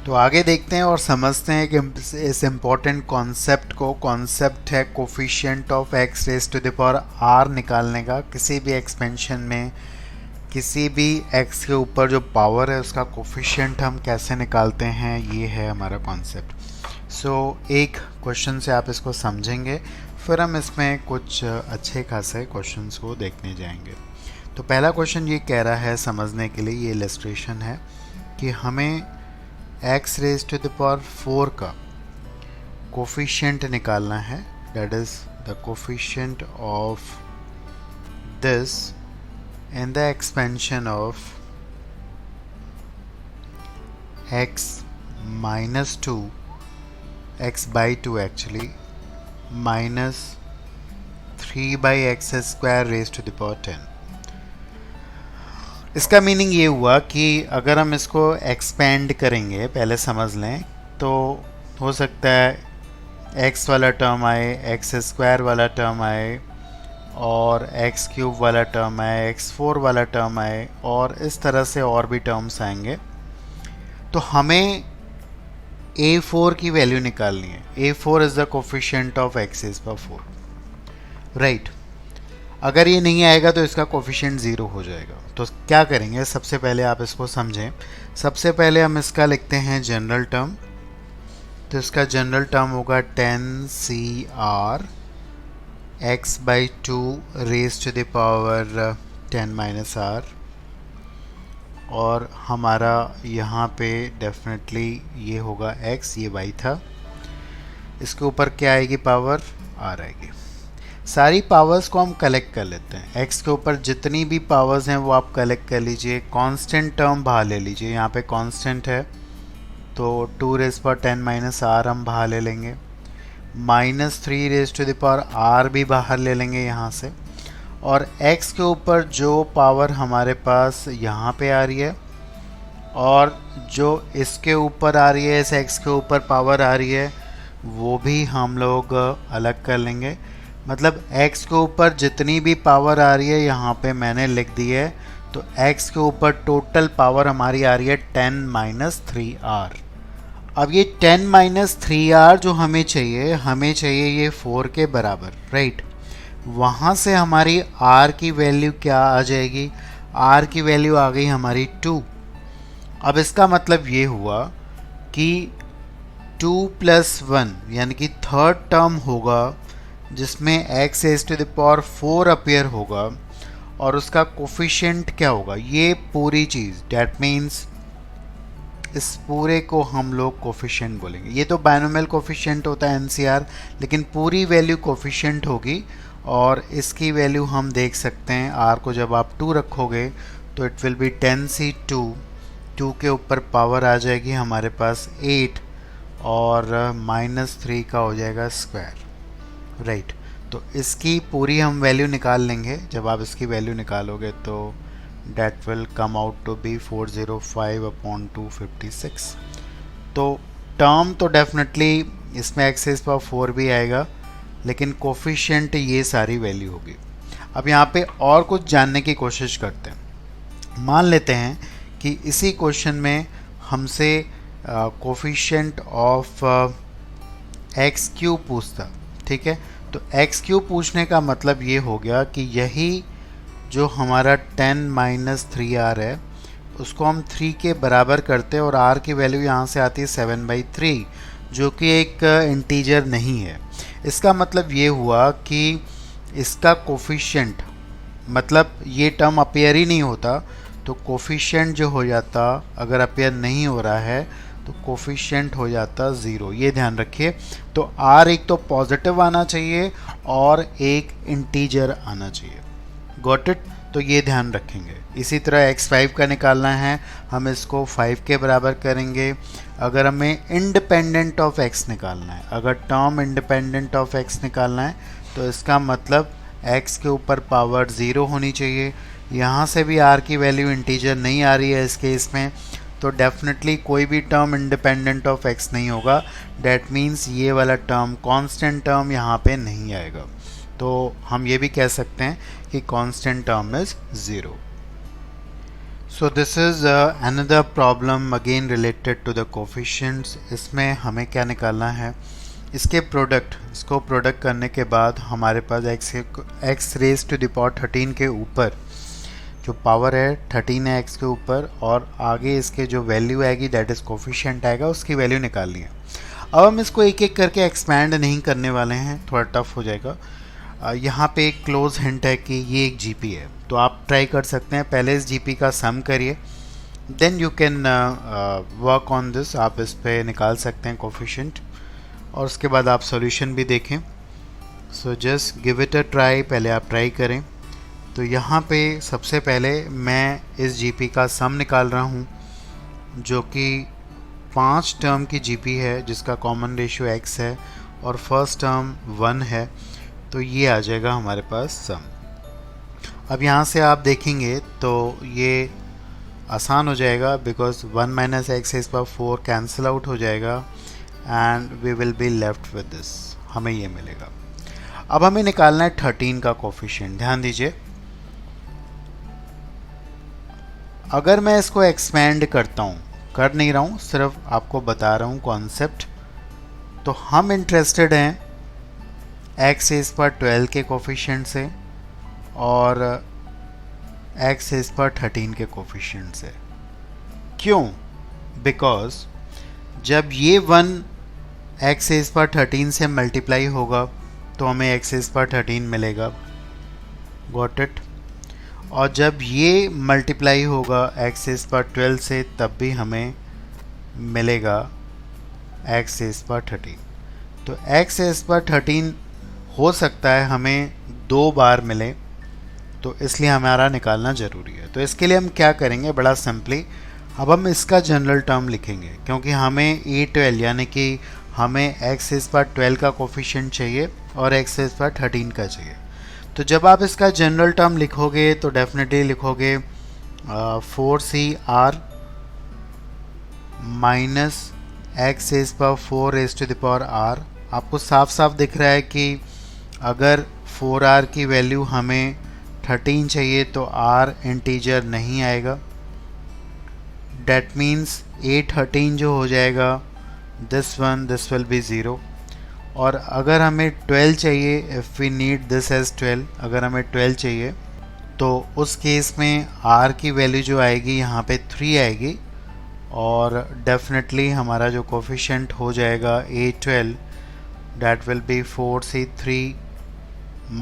तो आगे देखते हैं और समझते हैं कि इस इम्पोर्टेंट कॉन्सेप्ट को। कॉन्सेप्ट है coefficient of x raise to the power r निकालने का। किसी भी एक्सपेंशन में किसी भी एक्स के ऊपर जो पावर है उसका कोफिशिएंट हम कैसे निकालते हैं, ये है हमारा कॉन्सेप्ट। सो एक क्वेश्चन से आप इसको समझेंगे, फिर हम इसमें कुछ अच्छे खासे क्वेश्चंस को देखने जाएंगे। तो पहला क्वेश्चन ये कह रहा है समझने के लिए, ये इलस्ट्रेशन है कि हमें x raise to the power 4 का कोफिशिएंट निकालना है। That is the coefficient of this in the expansion of x minus 2, x by 2 actually, minus 3 by x square raised to the power 10। इसका मीनिंग ये हुआ कि अगर हम इसको एक्सपेंड करेंगे, पहले समझ लें, तो हो सकता है x वाला टर्म आए, x स्क्वायर वाला टर्म आए, और x क्यूब वाला टर्म आए, x4 वाला टर्म आए, और इस तरह से और भी टर्म्स आएंगे। तो हमें a4 की वैल्यू निकालनी है। a4 is the coefficient of x rays power 4, right. अगर ये नहीं आएगा तो इसका कोफिशिएंट 0 हो जाएगा। तो क्या करेंगे, सबसे पहले आप इसको समझें। सबसे पहले हम इसका लिखते हैं जनरल टर्म। तो इसका जनरल टर्म होगा 10cr x by 2 raise to the power 10 minus r, और हमारा यहाँ पे डेफिनेटली ये होगा x, ये y था। इसके ऊपर क्या आएगी, पावर r आएगी। सारी पावर्स को हम कलेक्ट कर लेते हैं। x के ऊपर जितनी भी पावर्स हैं वो आप कलेक्ट कर लीजिए। कांस्टेंट टर्म बाहर ले लीजिए, यहाँ पे कांस्टेंट है तो 2 रेज पावर 10 माइनस r हम बाहर ले लेंगे। Minus 3 raise to the power r भी बाहर ले लेंगे यहाँ से। और x के ऊपर जो पावर हमारे पास यहाँ पे आ रही है और जो इसके ऊपर आ रही है, इस x के ऊपर पावर आ रही है, वो भी हम लोग अलग कर लेंगे। मतलब x के ऊपर जितनी भी पावर आ रही है यहाँ पे मैंने लिख दी है। तो x के ऊपर टोटल पावर हमारी आ रही है 10 माइनस 3r। अब ये 10 माइनस 3r जो हमें चाहिए ये 4 के बराबर, राइट। वहाँ से हमारी r की वैल्यू क्या आ जाएगी, r की वैल्यू आ गई हमारी 2। अब इसका मतलब ये हुआ कि 2 प्लस 1 यानी कि थर्ड टर्म होगा जिसमें x raise to the power 4 appear होगा, और उसका कोफिशिएंट क्या होगा, ये पूरी चीज़, डैट मीन्स इस पूरे को हम लोग कोफिशिएंट बोलेंगे। ये तो बायनोमियल कोफिशिएंट होता है NCR, लेकिन पूरी वैल्यू कोफिशिएंट होगी। और इसकी वैल्यू हम देख सकते हैं, r को जब आप 2 रखोगे तो इट विल बी 10c2। 2 के ऊपर पावर आ जाएगी हमारे पास 8, और माइनस 3 का हो जाएगा स्क्वायर, राइट। तो इसकी पूरी हम वैल्यू निकाल लेंगे। जब आप इसकी वैल्यू निकालोगे तो that will come out to be 405/256। तो टर्म तो डेफिनेटली इसमें x रेज़ पावर 4 भी आएगा, लेकिन कोफिशिएंट ये सारी वैल्यू होगी। अब यहाँ पे और कुछ जानने की कोशिश करते हैं। मान लेते हैं कि इसी क्वेश्चन में हमसे कोफिशिएंट ऑफ एक्स क्यूब पूछता, ठीक है। तो एक्स क्यूब पूछने का मतलब ये हो गया कि यही जो हमारा 10 माइनस 3r है उसको हम 3 के बराबर करते हैं, और r की वैल्यू यहाँ से आती है 7/3, जो कि एक इंटीजर नहीं है। इसका मतलब ये हुआ कि इसका कोफिशिएंट, मतलब ये टर्म अपीयर ही नहीं होता, तो कोफिशिएंट जो हो जाता, अगर अपीयर नहीं हो रहा है तो कोफिशिएंट हो जाता 0। ये ध्यान रखिए। तो r एक तो पॉजिटिव आना चाहिए और एक इंटीजर आना चाहिए। Got it. तो ये ध्यान रखेंगे। इसी तरह x5 का निकालना है, हम इसको 5 के बराबर करेंगे। अगर हमें इंडिपेंडेंट ऑफ x निकालना है, अगर टर्म इंडिपेंडेंट ऑफ x निकालना है, तो इसका मतलब x के ऊपर पावर 0 होनी चाहिए। यहाँ से भी r की वैल्यू इंटीजर नहीं आ रही है इस केस में, तो डेफिनेटली कोई भी टर्म इंडिपेंडेंट ऑफ x नहीं होगा। डैट मीन्स ये वाला टर्म, कांस्टेंट टर्म, यहाँ पे नहीं आएगा। तो हम ये भी कह सकते हैं कि constant term is 0। So this is another problem again related to the coefficients. इसमें हमें क्या निकालना है, इसके प्रोडक्ट, इसको प्रोडक्ट करने के बाद हमारे पास x raise to the power 13 के ऊपर जो पावर है 13 है एक्स के ऊपर, और आगे इसके जो वैल्यू आएगी दैट इज़ कोफिशिएंट आएगा, उसकी वैल्यू निकालनी है। अब हम इसको एक एक करके एक्सपैंड नहीं करने वाले हैं, थोड़ा टफ हो जाएगा। यहाँ पे एक क्लोज हिंट है कि ये एक जीपी है, तो आप ट्राई कर सकते हैं पहले इस जीपी का सम करिए, then you can work on this. आप इस पे निकाल सकते हैं कोफिशिएंट और उसके बाद आप सॉल्यूशन भी देखें। So just give it a try, पहले आप ट्राई करें। तो यहाँ पे सबसे पहले मैं इस जीपी का सम निकाल रहा हूँ, जो कि 5 टर्म की जीपी है जिसका कॉमन रेशियो x है और फर्स्ट टर्म 1 है, तो ये आ जाएगा हमारे पास सम। अब यहाँ से आप देखेंगे तो ये आसान हो जाएगा, बिकॉज 1 माइनस एक्स इस पर 4 कैंसिल आउट हो जाएगा and we will be left with this, हमें ये मिलेगा। अब हमें निकालना है 13 का कोफिशिएंट। ध्यान दीजिए, अगर मैं इसको एक्सपेंड करता हूँ, कर नहीं रहा हूँ, सिर्फ आपको बता रहा हूँ कॉन्सेप्ट, तो हम इंटरेस्टेड हैं एक्स इस पर 12 के कोफिशिएंट से और एक्स इस पर 13 के कोफिशिएंट से। क्यों? बिकॉज जब ये 1 एक्स इस पर 13 से मल्टीप्लाई होगा तो हमें एक्स इस पर 13 मिलेगा, गॉट इट। और जब ये मल्टीप्लाई होगा एक्स इस पर 12 से तब भी हमें मिलेगा एक्स इस पर 13। तो एक्स इस पर 13 हो सकता है हमें 2 बार मिले, तो इसलिए हमारा निकालना ज़रूरी है। तो इसके लिए हम क्या करेंगे, बड़ा सिंपली, अब हम इसका जनरल टर्म लिखेंगे, क्योंकि हमें A12 यानी कि हमें एक्स इस पर 12 का कोफिशिएंट चाहिए और एक्स इस पर 13 का चाहिए। तो जब आप इसका जनरल टर्म लिखोगे तो डेफिनेटली लिखोगे 4CR माइनस एक्स इज पर 4 raise to the power R। आपको साफ साफ दिख रहा है कि अगर 4R की वैल्यू हमें 13 चाहिए तो R इंटीजर नहीं आएगा, डेट मीन्स A13 जो हो जाएगा दिस विल बी 0। और अगर हमें 12 चाहिए, if we need this as 12, अगर हमें 12 चाहिए तो उस केस में R की वैल्यू जो आएगी यहाँ पे 3 आएगी, और डेफिनेटली हमारा जो कोफिशिएंट हो जाएगा A12 that will be 4C3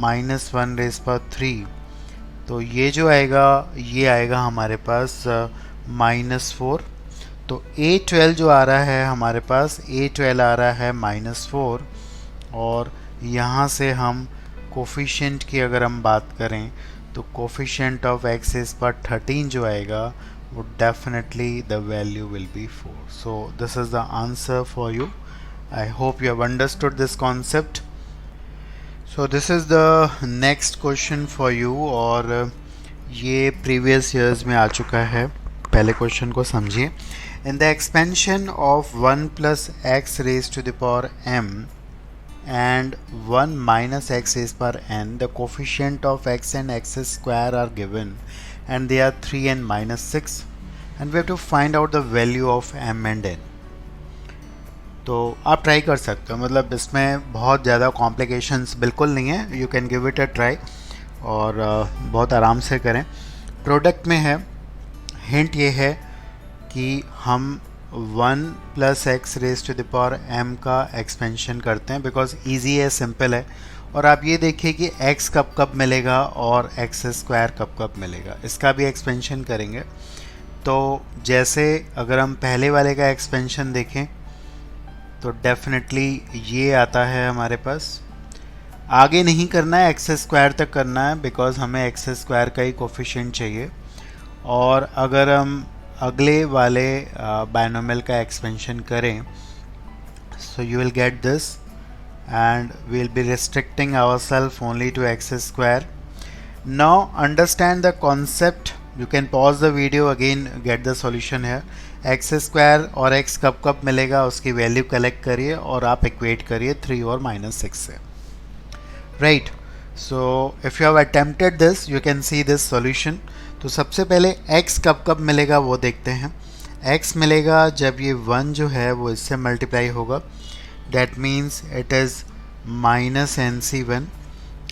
minus 1 raise पर 3। तो ये जो आएगा ये आएगा हमारे पास -4। तो A12 जो आ रहा है हमारे पास, A12 आ रहा है -4। और यहाँ से हम कोफिशिएंट की अगर हम बात करें तो कोफिशिएंट ऑफ एक्स इज पर 13 जो आएगा वो definitely the value will be 4। So this is the answer for you. I hope you have understood this concept. So this is the next question for you, और ये previous years में आ चुका है। पहले क्वेश्चन को समझिए। In the expansion of 1 plus x raise to the power m and 1 minus x is per n, the coefficient of x and x square are given and they are 3 and -6, and we have to find out the value of m and n। तो आप try कर सकते हो, मतलब इसमें बहुत ज़्यादा complications बिल्कुल नहीं है, you can give it a try और बहुत आराम से करें। प्रोडक्ट में है, हिंट ये है कि हम 1 plus x raise to the power m का एक्सपेंशन करते हैं, बिकॉज ईजी है, सिंपल है। और आप ये देखिए कि x कब कब मिलेगा और एक्स स्क्वायर कब कब मिलेगा, इसका भी एक्सपेंशन करेंगे। तो जैसे अगर हम पहले वाले का एक्सपेंशन देखें तो डेफिनेटली ये आता है हमारे पास। आगे नहीं करना है, एक्स स्क्वायर तक करना है, बिकॉज हमें एक्स स्क्वायर का ही कोफिशिएंट चाहिए। और अगर हम अगले वाले बायनोमियल का एक्सपेंशन करें, so you will get this and we will be restricting ourself only to x square. Now understand the concept, you can pause the video again, get the solution है। X square और x कब कब मिलेगा उसकी value collect करिए और आप equate करिए 3 और -6 से, right. So if you have attempted this, you can see this solution। तो सबसे पहले x कब कब मिलेगा वो देखते हैं। x मिलेगा जब ये 1 जो है वो इससे मल्टीप्लाई होगा, that means it is minus NC1,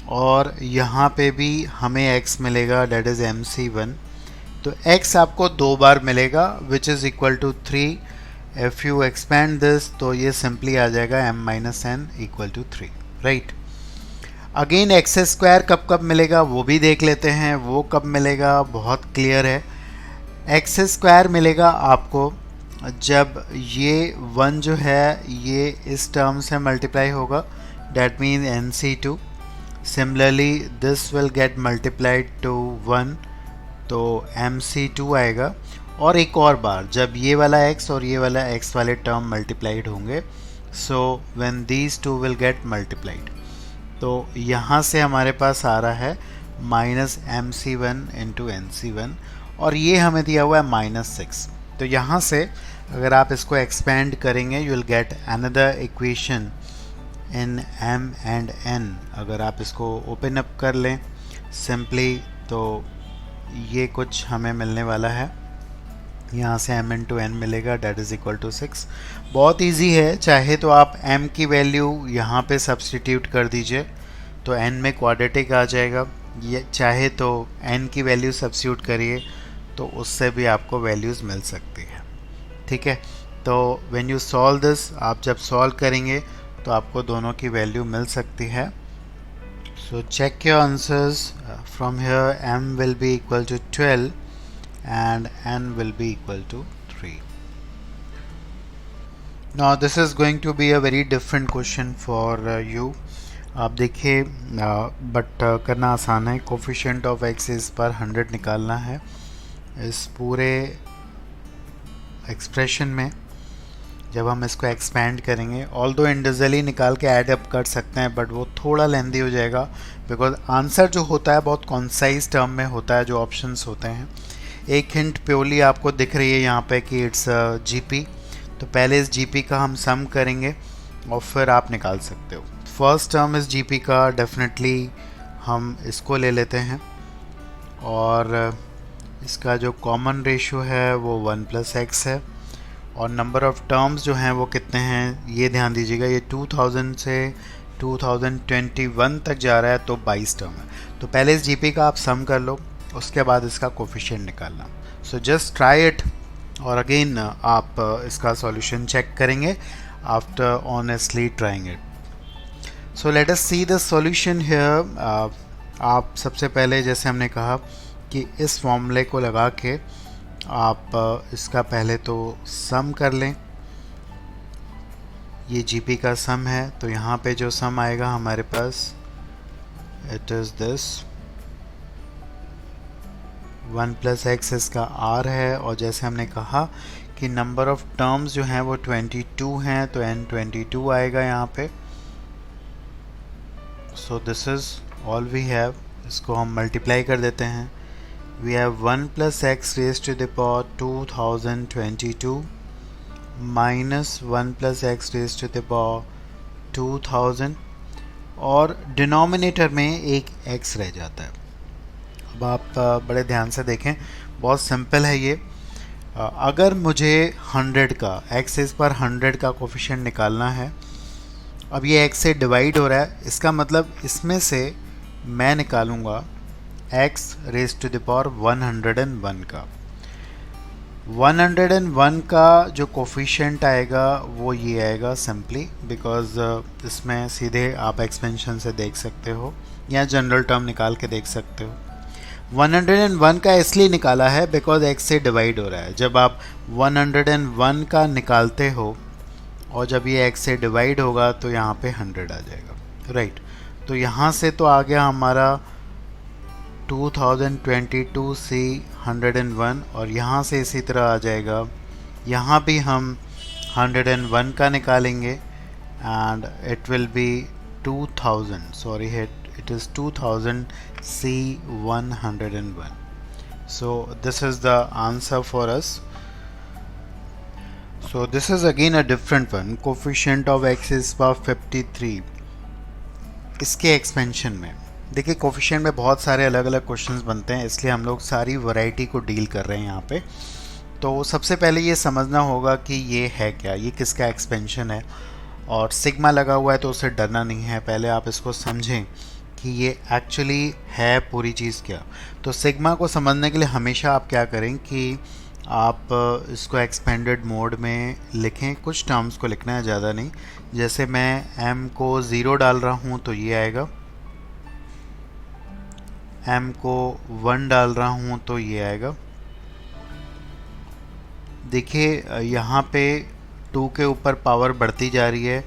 और यहाँ पे भी हमें x मिलेगा डैट इज़ MC1। तो x आपको 2 बार मिलेगा which is equal to 3। If you expand this तो ये सिंपली आ जाएगा m minus n equal to 3, right. Again x square कब कब मिलेगा वो भी देख लेते हैं। वो कब मिलेगा बहुत क्लियर है। एक्स स्क्वायर मिलेगा आपको जब ये 1 जो है ये इस टर्म से मल्टीप्लाई होगा, that mean NC2। Similarly this will get multiplied to 1, तो MC2 आएगा। और एक और बार जब ये वाला x और ये वाला x वाले टर्म मल्टीप्लाइड होंगे, so when these two will get multiplied, तो यहाँ से हमारे पास आ रहा है माइनस MC1 इंटू NC1, और ये हमें दिया हुआ है -6। तो यहाँ से अगर आप इसको एक्सपेंड करेंगे you will get another equation in m and n। अगर आप इसको ओपन अप कर लें सिंपली तो ये कुछ हमें मिलने वाला है। यहाँ से m इंटू n मिलेगा डैट इज़ इक्वल टू 6। बहुत इजी है, चाहे तो आप m की वैल्यू यहाँ पे सब्सटीट्यूट कर दीजिए तो n में क्वाड्रेटिक आ जाएगा, ये चाहे तो n की वैल्यू सब्स्टिट्यूट करिए तो उससे भी आपको वैल्यूज़ मिल सकती है, ठीक है। तो व्हेन यू सॉल्व दिस, आप जब सॉल्व करेंगे तो आपको दोनों की वैल्यू मिल सकती है। So check your answers from here. m will be equal to 12 and n will be equal to 3. Now this is going to be a very different question for you. आप देखिए बट करना आसान है। Coefficient of x इस पर 100 निकालना है इस पूरे एक्सप्रेशन में। जब हम इसको एक्सपेंड करेंगे, ऑल्दो इंडिविजुअली निकाल के ऐड अप कर सकते हैं बट वो थोड़ा लेंदी हो जाएगा, बिकॉज आंसर जो होता है बहुत कॉन्साइज टर्म में होता है जो ऑप्शंस होते हैं। एक हिंट प्योरली आपको दिख रही है यहाँ पे कि इट्स जीपी, तो पहले इस जीपी का हम सम करेंगे और फिर आप निकाल सकते हो। फर्स्ट टर्म इस जीपी का डेफिनेटली हम इसको ले लेते हैं, और इसका जो कॉमन रेशियो है वो 1 + x है, और नंबर ऑफ़ टर्म्स जो हैं वो कितने हैं ये ध्यान दीजिएगा। ये 2000 से 2021 तक जा रहा है तो 22 टर्म है। तो पहले इस जीपी का आप सम कर लो, उसके बाद इसका कोफिशिएंट निकालना। सो जस्ट ट्राई इट, और अगेन आप इसका सॉल्यूशन चेक करेंगे after honestly trying it. So let us see the solution here. आप सबसे पहले जैसे हमने कहा कि इस फॉर्मूले को लगा के आप इसका पहले तो सम कर लें। ये जीपी का सम है, तो यहाँ पे जो सम आएगा हमारे पास इट इज़ दिस 1 + x इसका r है, और जैसे हमने कहा कि नंबर ऑफ़ टर्म्स जो हैं वो 22 हैं तो n 22 आएगा यहाँ पे। So this is all we have. इसको हम मल्टीप्लाई कर देते हैं। We have 1 + x raised to the power 2022 minus 1 + x raised to the power 2000, और डिनोमिनेटर में एक x रह जाता है। अब आप बड़े ध्यान से देखें, बहुत सिंपल है ये। अगर मुझे 100 का x पर 100 का कोफिशिएंट निकालना है, अब ये x से डिवाइड हो रहा है, इसका मतलब इसमें से मैं निकालूंगा x raised to the power 101 का। 101 का जो कोफिशिएंट आएगा वो ये आएगा सिंपली, बिकॉज इसमें सीधे आप एक्सपेंशन से देख सकते हो या जनरल टर्म निकाल के देख सकते हो। 101 का इसलिए निकाला है बिकॉज x से डिवाइड हो रहा है। जब आप 101 का निकालते हो और जब ये x से डिवाइड होगा तो यहाँ पे 100 आ जाएगा, राइट। तो यहाँ से तो आ गया हमारा 2022 से 101, और यहाँ से इसी तरह आ जाएगा। यहाँ भी हम 101 का निकालेंगे and it will be 2000, sorry it is 2000 C101. So this is the answer for us. So this is again a different one. Coefficient of x is power 53. इसके एक्सपेंशन में देखिए कोफिशिएंट में बहुत सारे अलग अलग क्वेश्चंस बनते हैं, इसलिए हम लोग सारी वैरायटी को डील कर रहे हैं यहाँ पे। तो सबसे पहले ये समझना होगा कि ये है क्या, ये किसका एक्सपेंशन है। और सिग्मा लगा हुआ है तो उससे डरना नहीं है, पहले आप इसको समझें कि ये एक्चुअली है पूरी चीज़ क्या। तो सिग्मा को समझने के लिए हमेशा आप क्या करें कि आप इसको एक्सपेंडेड मोड में लिखें, कुछ टर्म्स को लिखना है, ज़्यादा नहीं। जैसे मैं m को 0 डाल रहा हूँ तो ये आएगा, m को 1 डाल रहा हूँ तो ये आएगा। देखिए यहाँ पे 2 के ऊपर पावर बढ़ती जा रही है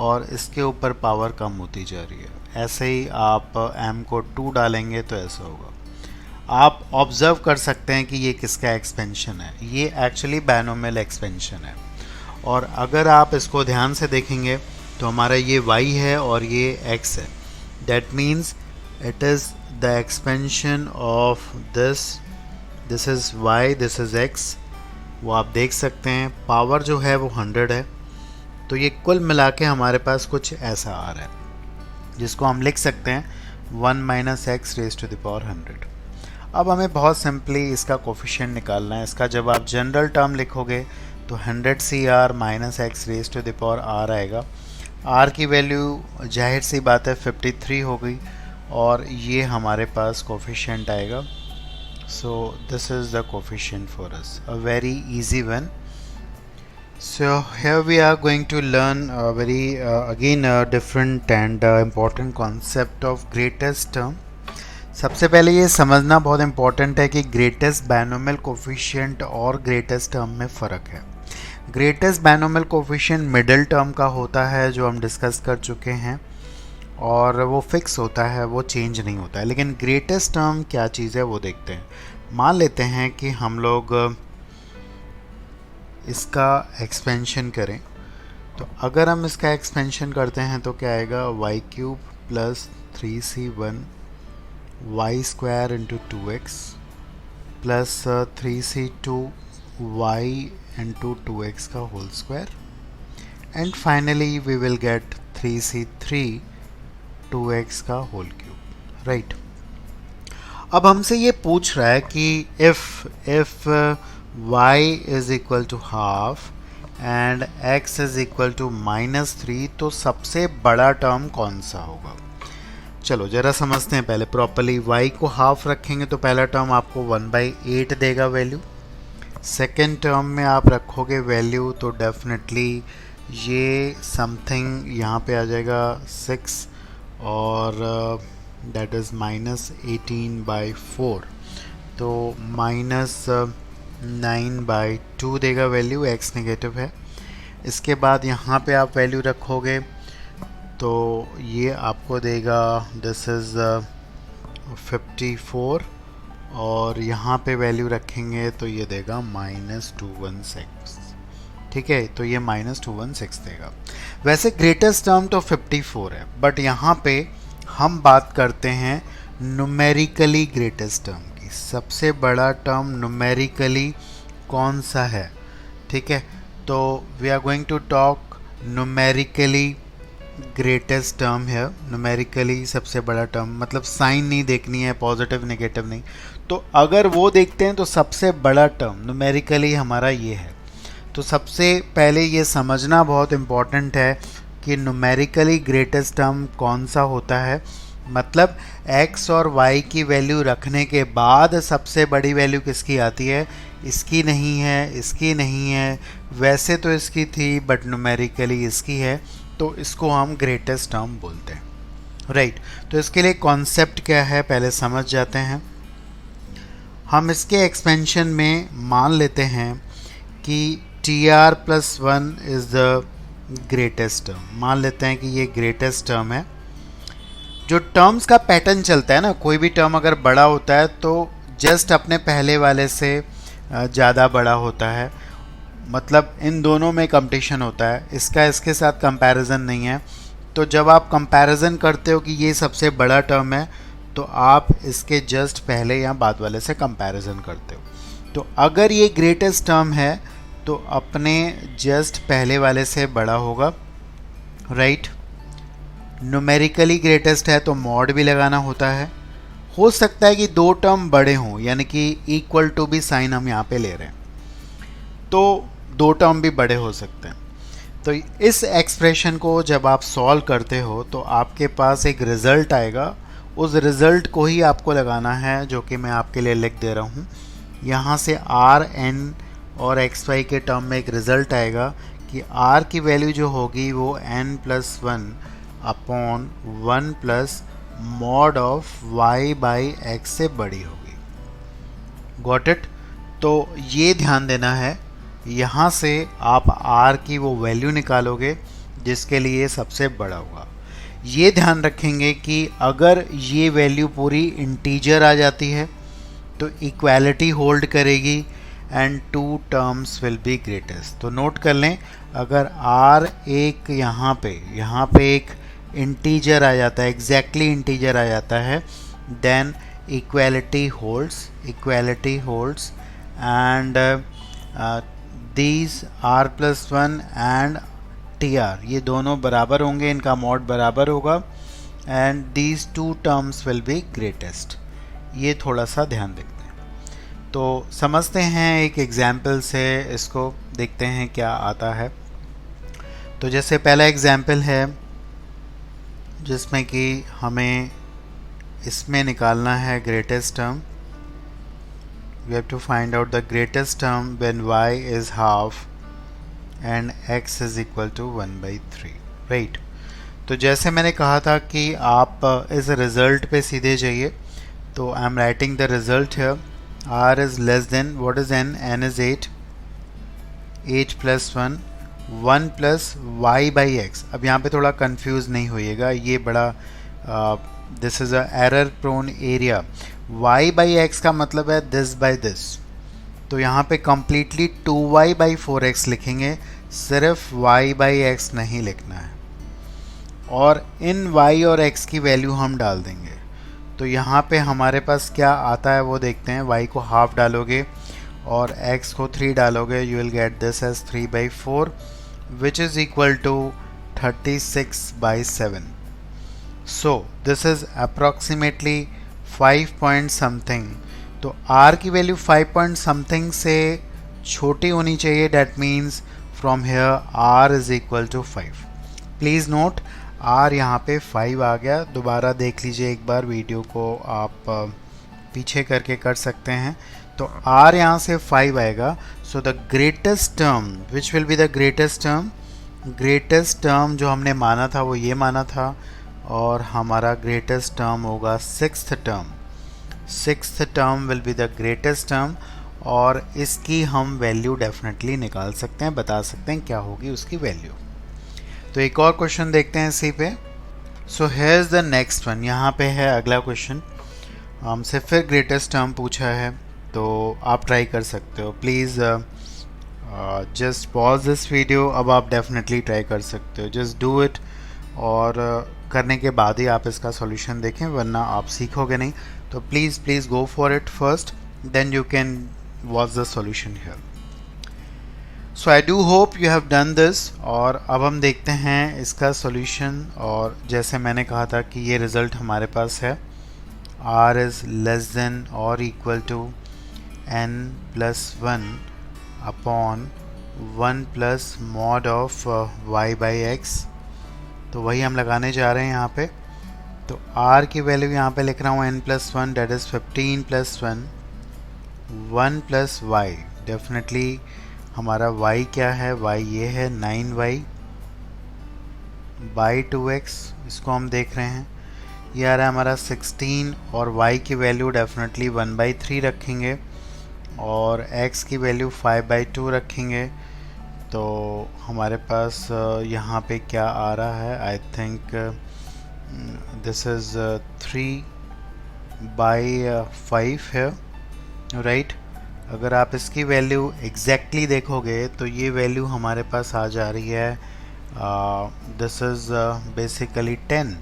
और इसके ऊपर पावर कम होती जा रही है। ऐसे ही आप m को 2 डालेंगे तो ऐसा होगा। आप ऑब्जर्व कर सकते हैं कि ये किसका एक्सपेंशन है, ये एक्चुअली बायनोमियल एक्सपेंशन है। और अगर आप इसको ध्यान से देखेंगे तो हमारा ये y है और ये x है। That means it is the expansion of this is y, this is x। वो आप देख सकते हैं पावर जो है वो 100 है। तो ये कुल मिला के हमारे पास कुछ ऐसा आ रहा है, जिसको हम लिख सकते हैं 1 minus x raise to the power 100। अब हमें बहुत सिंपली इसका कोफिशिएंट निकालना है। इसका जब आप जनरल टर्म लिखोगे तो 100 CR minus x raise to the power R आएगा। R की वैल्यू जाहिर सी बात है 53 हो गई और ये हमारे पास कोफिशिएंट आएगा। So this is the coefficient for us, a very easy one. So here we are going to learn a very again a different and important concept of greatest term. सबसे पहले ये समझना बहुत इम्पॉर्टेंट है कि greatest binomial coefficient और greatest term में फ़र्क है। Greatest binomial coefficient middle term का होता है, जो हम डिस्कस कर चुके हैं, और वो फिक्स होता है, वो चेंज नहीं होता है। लेकिन ग्रेटेस्ट टर्म क्या चीज़ है वो देखते हैं। मान लेते हैं कि हम लोग इसका एक्सपेंशन करें, तो अगर हम इसका एक्सपेंशन करते हैं तो क्या आएगा, y cube plus 3c1 y square into 2x plus 3c2 y into 2x का whole square, and finally we will get 3c3 2x का होल क्यूब, राइट। अब हमसे ये पूछ रहा है कि if y is equal to half and x is equal to -3, तो सबसे बड़ा टर्म कौन सा होगा। चलो ज़रा समझते हैं पहले प्रॉपरली। y को हाफ रखेंगे तो पहला टर्म आपको 1/8 देगा वैल्यू। सेकेंड टर्म में आप रखोगे वैल्यू तो डेफिनेटली ये समथिंग यहाँ पे आ जाएगा 6 और दैट इज़ -18/4, तो -9/2 देगा वैल्यू, x नेगेटिव है। इसके बाद यहाँ पे आप वैल्यू रखोगे तो ये आपको देगा दिस इज़ 54, और यहाँ पे वैल्यू रखेंगे तो ये देगा -216, ठीक है। तो ये -216 देगा। वैसे ग्रेटेस्ट टर्म तो 54 है, बट यहाँ पे हम बात करते हैं न्यूमेरिकली ग्रेटेस्ट टर्म की। सबसे बड़ा टर्म न्यूमेरिकली कौन सा है, ठीक है। तो we are going to talk numerically greatest term है। न्यूमेरिकली सबसे बड़ा टर्म, मतलब साइन नहीं देखनी है, पॉजिटिव नेगेटिव नहीं। तो अगर वो देखते हैं तो सबसे बड़ा टर्म न्यूमेरिकली हमारा ये है। तो सबसे पहले ये समझना बहुत इम्पॉर्टेंट है कि न्यूमेरिकली ग्रेटेस्ट टर्म कौन सा होता है। मतलब x और y की वैल्यू रखने के बाद सबसे बड़ी वैल्यू किसकी आती है, इसकी नहीं है, इसकी नहीं है। वैसे तो इसकी थी बट न्यूमेरिकली इसकी है, तो इसको हम ग्रेटेस्ट टर्म बोलते हैं, राइट। तो इसके लिए कॉन्सेप्ट क्या है पहले समझ जाते हैं। हम इसके एक्सपेंशन में मान लेते हैं कि tr+1 is the greatest term. मान लेते हैं कि ये ग्रेटेस्ट टर्म है। जो टर्म्स का पैटर्न चलता है ना, कोई भी टर्म अगर बड़ा होता है तो जस्ट अपने पहले वाले से ज़्यादा बड़ा होता है, मतलब इन दोनों में कंपटीशन होता है, इसका इसके साथ कंपैरिजन नहीं है। तो जब आप कंपैरिजन करते हो कि ये सबसे बड़ा टर्म है, तो आप इसके जस्ट पहले या बाद वाले से कंपैरिजन करते हो। तो अगर ये ग्रेटेस्ट टर्म है तो अपने जस्ट पहले वाले से बड़ा होगा, राइट। न्यूमेरिकली ग्रेटेस्ट है तो मॉड भी लगाना होता है। हो सकता है कि दो टर्म बड़े हों, यानी कि इक्वल टू भी साइन हम यहाँ पे ले रहे हैं, तो दो टर्म भी बड़े हो सकते हैं। तो इस एक्सप्रेशन को जब आप सॉल्व करते हो तो आपके पास एक रिज़ल्ट आएगा, उस रिज़ल्ट को ही आपको लगाना है, जो कि मैं आपके लिए लिख दे रहा हूँ। यहाँ से आर एन और एक्स वाई के टर्म में एक रिज़ल्ट आएगा कि आर की वैल्यू जो होगी वो n plus 1 upon 1 plus mod of y by x से बड़ी होगी। Got it? तो ये ध्यान देना है, यहाँ से आप r की वो वैल्यू निकालोगे जिसके लिए सबसे बड़ा होगा। ये ध्यान रखेंगे कि अगर ये वैल्यू पूरी इंटीजर आ जाती है तो इक्वालिटी होल्ड करेगी and two terms will be greatest. तो नोट कर लें, अगर r एक यहाँ पे एक इंटीजर आ जाता है, एग्जैक्टली इंटीजर आ जाता है, then equality holds and these r plus 1 and tr ये दोनों बराबर होंगे, इनका मॉड बराबर होगा and these two terms will be greatest. ये थोड़ा सा ध्यान देखते हैं। तो समझते हैं एक एग्जाम्पल से, इसको देखते हैं क्या आता है। तो जैसे पहला एग्जाम्पल है जिसमें कि हमें इसमें निकालना है greatest term. We have to find out the greatest term when y is half and x is equal to 1/3, right? तो जैसे मैंने कहा था कि आप इस रिज़ल्ट पे सीधे जाइए, तो I am writing the result here. r is less than, what is n? n is 8 plus 1 plus y by x. अब यहाँ पे थोड़ा कंफ्यूज नहीं होइएगा, ये बड़ा this is a error prone area. y by x का मतलब है दिस बाई दिस, तो यहाँ पे कम्प्लीटली 2y बाई 4x लिखेंगे, सिर्फ y बाई एक्स नहीं लिखना है, और इन y और x की वैल्यू हम डाल देंगे। तो यहाँ पे हमारे पास क्या आता है वो देखते हैं। y को हाफ डालोगे और x को 3 डालोगे, you will get this as 3/4 which is equal to 36/7। So this is approximately 5 point something. तो r की वैल्यू 5 पॉइंट समथिंग से छोटी होनी चाहिए, that means from here r is equal to 5। Please note, r यहाँ पे 5 आ गया। दोबारा देख लीजिए एक बार, वीडियो को आप पीछे करके कर सकते हैं। तो r यहाँ से 5 आएगा। So the greatest term, which will be the greatest term? Greatest term जो हमने माना था वो ये माना था, और हमारा ग्रेटेस्ट टर्म होगा sixth term will be the greatest term, और इसकी हम वैल्यू डेफिनेटली निकाल सकते हैं, बता सकते हैं क्या होगी उसकी वैल्यू। तो एक और क्वेश्चन देखते हैं इसी पे। So here is the next one. यहाँ पे है अगला क्वेश्चन, हमसे फिर ग्रेटेस्ट टर्म पूछा है, तो आप ट्राई कर सकते हो। Please just pause this video. अब आप डेफिनेटली ट्राई कर सकते हो, जस्ट डू इट, और करने के बाद ही आप इसका सॉल्यूशन देखें, वरना आप सीखोगे नहीं। तो please go for it first, then you can watch the solution here. So I do hope you have done this. और अब हम देखते हैं इसका सॉल्यूशन। और जैसे मैंने कहा था कि ये रिज़ल्ट हमारे पास है, r इज़ लेस देन और equal to n plus 1 upon 1 plus mod of y by x. तो वही हम लगाने जा रहे हैं यहाँ पे। तो r की वैल्यू यहाँ पे लिख रहा हूँ n plus 1, that is 15 plus 1 plus y। Definitely हमारा y क्या है? y ये है 9y बाई 2x, इसको हम देख रहे हैं। ये आ रहा है हमारा 16, और y की वैल्यू डेफिनेटली 1/3 रखेंगे, और x की वैल्यू 5/2 रखेंगे। तो हमारे पास यहाँ पे क्या आ रहा है? आई थिंक दिस इज़ 3/5 है, राइट। अगर आप इसकी वैल्यू एग्जैक्टली देखोगे तो ये वैल्यू हमारे पास आ जा रही है, दिस इज़ बेसिकली 10।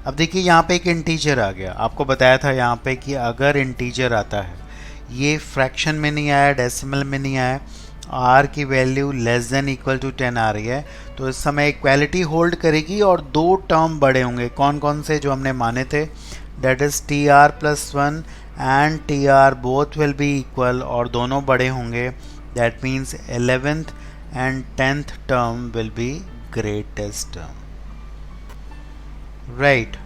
अब देखिए यहाँ पे एक इंटीजर आ गया। आपको बताया था यहाँ पे कि अगर इंटीजर आता है, ये फ्रैक्शन में नहीं आया, डेसिमल में नहीं आया, आर की value less than equal to 10 आ रही है, तो इस समय इक्वालिटी होल्ड करेगी और दो टर्म बड़े होंगे। कौन कौन से जो हमने माने थे, that is T R plus one and T R both will be equal, और दोनों बड़े होंगे। That means 11th and 10th term will be greatest term, right.